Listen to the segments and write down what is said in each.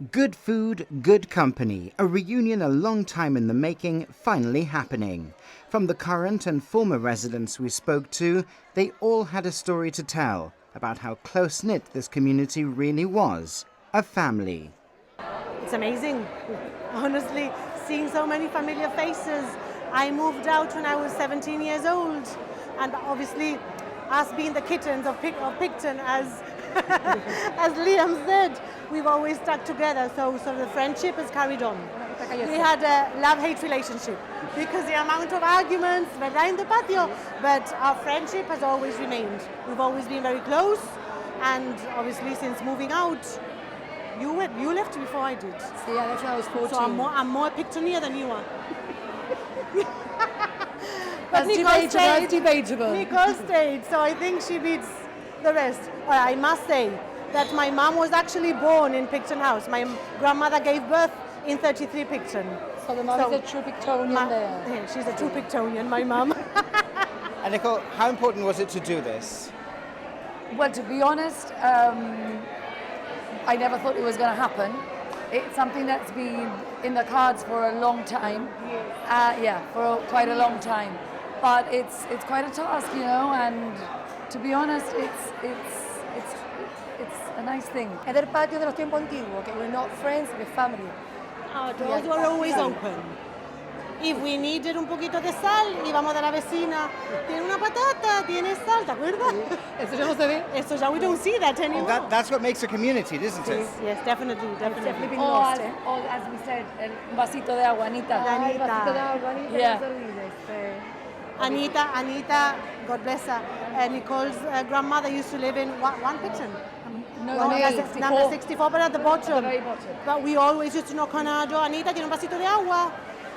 Good food, good company. A reunion a long time in the making, finally happening. From the current and former residents we spoke to, they all had a story to tell about how close-knit this community really was. A family. It's amazing, honestly, seeing so many familiar faces. I moved out when I was 17 years old, and obviously us being the kittens of Picton, as as Liam said, we've always stuck together, so the friendship has carried on. We had a love-hate relationship because the amount of arguments, ¿verdad, in the patio, but our friendship has always remained. We've always been very close, and obviously since moving out, you left before I did. So yeah, that's when I was 14. So I'm more Pictonia than you are. That's debatable. Nicole stayed, so I think she beats the rest. Well, I must say that my mom was actually born in Picton House. My grandmother gave birth in 33 Picton. So the mom is a true Pictonian there. Yeah, she's a true Pictonian, my mom. And Nicole, how important was it to do this? Well, to be honest, I never thought it was going to happen. It's something that's been in the cards for a long time. Yes. For quite a long time. But it's quite a task, you know, and to be honest, it's a nice thing. Es del patio de los tiempos antiguos, que we're not friends, we're family. Our doors were always open. If we needed un poquito de sal, íbamos de la vecina. Tiene una patata, tiene sal, ¿te acuerdas? Eso ya no se ve. Eso ya, we don't see that anymore. Well, that's what makes a community, isn't it? Yes, definitely. Definitely been Or lost, as we said, el vasito de agua, Anita. Anita. Vasito de agua, Anita, Yeah. no se olvide, Anita, God bless her. Nicole's grandmother used to live in one Picton. Number 64, but at the bottom. At the very bottom. But we always used to knock on our door. Anita, tiene un vasito de agua.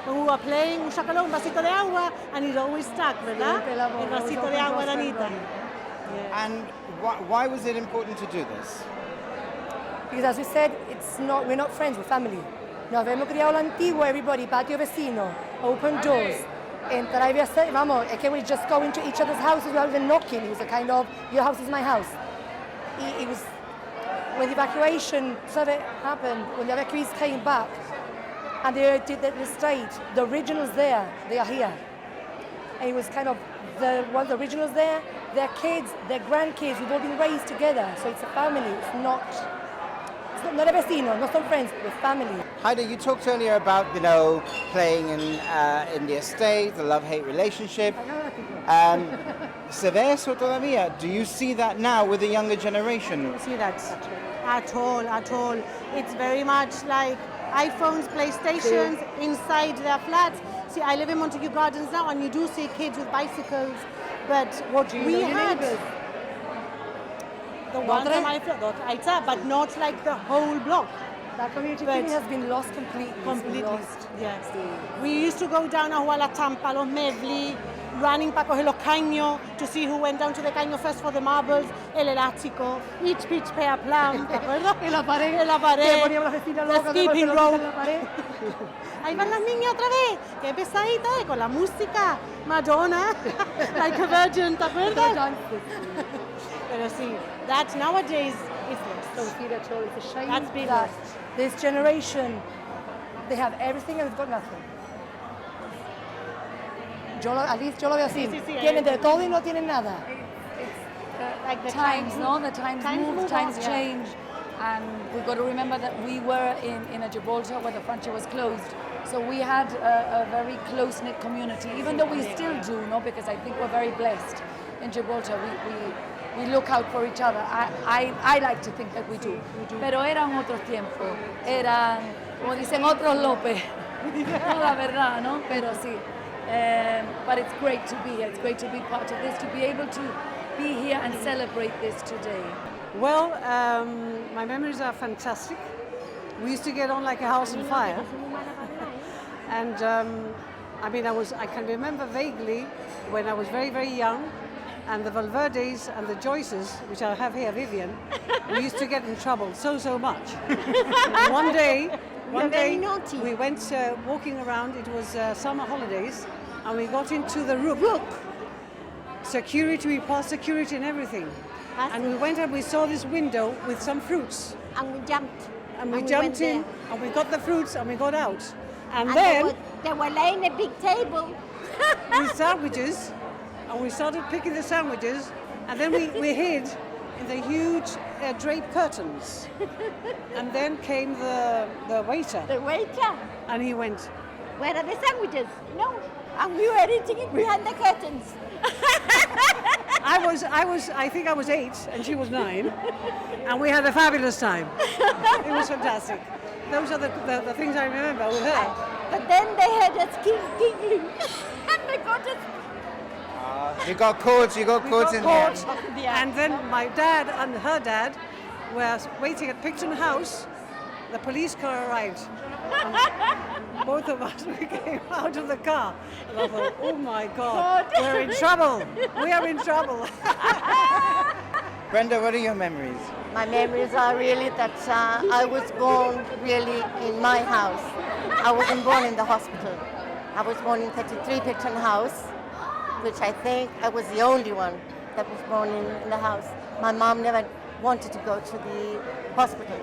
When we were playing, un chacalón, un vasito de agua, and it always stuck, ¿verdad? El vasito de agua de Anita. Yeah. And why was it important to do this? Because as we said, we're not friends, we're family. Nos habíamos criado la antigua, everybody, patio vecino, open doors. Entrar y hacer, vamos, es que we just go into each other's houses without even knocking. It was a kind of, your house is my house. It was, when the evacuation sort of happened, when the evacuees came back, and they did the estate, the originals there, they are here. And it was kind of, the originals there, their kids, their grandkids, we've all been raised together. So it's a family, it's not a vecino, not some friends, we're family. Heidi, you talked earlier about, playing in the estate, the love-hate relationship. ¿Se ve eso todavía? Do you see that now with the younger generation? I don't see that at all. It's very much like iPhones, PlayStations, inside their flats. See, I live in Montague Gardens now, and you do see kids with bicycles, but what we had, the ones on my flat, but not like the whole block. That community thing has been lost completely. Lost, yes. We used to go down a jugar la Tampa, los Mevli, running para coger los caños, to see who went down to the caño first for the marbles, el elástico, each pitch pair plum, ¿te acuerdas? En la pared. Que poníamos las vecinas locas, skipping rope. en la pared. Ahí van las niñas otra vez, qué pesadita, con la música, Madonna, like a virgin, ¿te acuerdas? Pero sí, that nowadays is lost. Don't feel at all. It's a shame That's been that lost. this generation, they have everything and they've got nothing. At least yo lo veo así. Sí, Tienen de todo y no tienen nada. Like the Times, no? The times move, times on, change. And we've got to remember that we were in a Gibraltar where the frontier was closed. So we had a very close-knit community, even though we still do, no? Because I think we're very blessed in Gibraltar. We look out for each other. I like to think that we do. Pero eran otros tiempos. Eran, como dicen, otros López. No, la verdad, ¿no? Pero sí. But it's great to be here. It's great to be part of this, to be able to be here and celebrate this today. Well, my memories are fantastic. We used to get on like a house on fire. And I can remember vaguely when I was very, very young, and the Valverdes and the Joyces, which I have here, Vivian, we used to get in trouble so much. One day, we went walking around, it was summer holidays, and we got into the roof. Look! Security, we passed security and everything. And we went and we saw this window with some fruits. And we jumped. and we And we jumped went in, there. and we got the fruits, and we got out. And And then they were laying a big table. with sandwiches, and we started picking the sandwiches, and then we hid in the huge draped curtains. And then came the waiter, The waiter, and he went, where are the sandwiches? No. And we were eating it behind the curtains. I think I was 8 and she was 9, and we had a fabulous time. It was fantastic. Those are the things I remember with her. But then they had us giggling. And they got us. You got caught We got in caught, there. and then my dad and her dad were waiting at Picton House. The police car arrived. And both of us, we came out of the car, and I thought, oh my God, we're in trouble. We are in trouble. Brenda, what are your memories? My memories are really that I was born really in my house. I wasn't born in the hospital. I was born in 33 Picton House, which I think I was the only one that was born in the house. My mom never wanted to go to the hospital.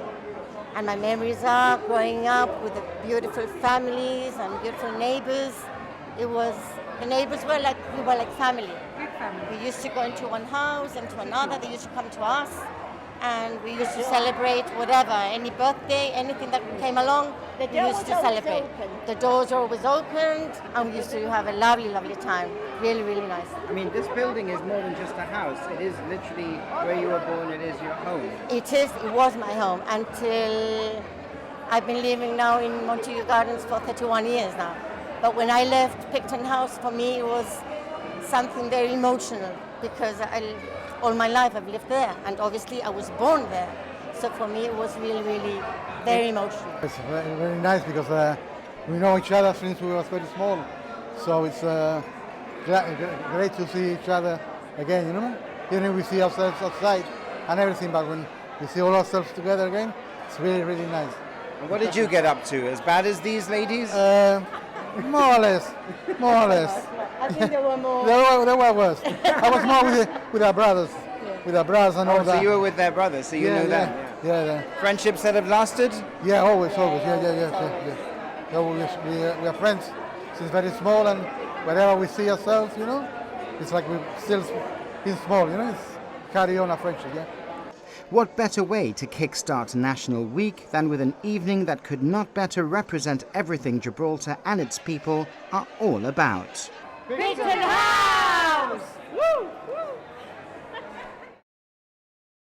And my memories are growing up with the beautiful families and beautiful neighbors. The neighbors were like, we were like family. We used to go into one house and to another. They used to come to us, and we used to celebrate whatever, any birthday, anything that came along, we used to celebrate. The doors were always opened, and we used to have a lovely, lovely time. Really, really nice. I mean, this building is more than just a house. It is literally where you were born. It is your home. It was my home until I've been living now in Montague Gardens for 31 years now. But when I left Picton House, for me it was something very emotional, because all my life I've lived there, and obviously I was born there. So for me it was really, really very emotional. It's very, very nice because we know each other since we were very small. So it's great to see each other again, you know? Even if we see ourselves outside and everything, but when we see all ourselves together again, it's really, really nice. And what did you get up to? As bad as these ladies? More or less, more or less. I think there were more. They were worse. I was more with our brothers, with our brothers and all that. So you were with their brothers, so you know them. Yeah. Friendships that have lasted? Yeah, always. Yeah. So we are friends since very small, and wherever we see ourselves, you know, it's like we've still been small, you know, it's carry on our friendship, yeah. What better way to kickstart National Week than with an evening that could not better represent everything Gibraltar and its people are all about? Picton House!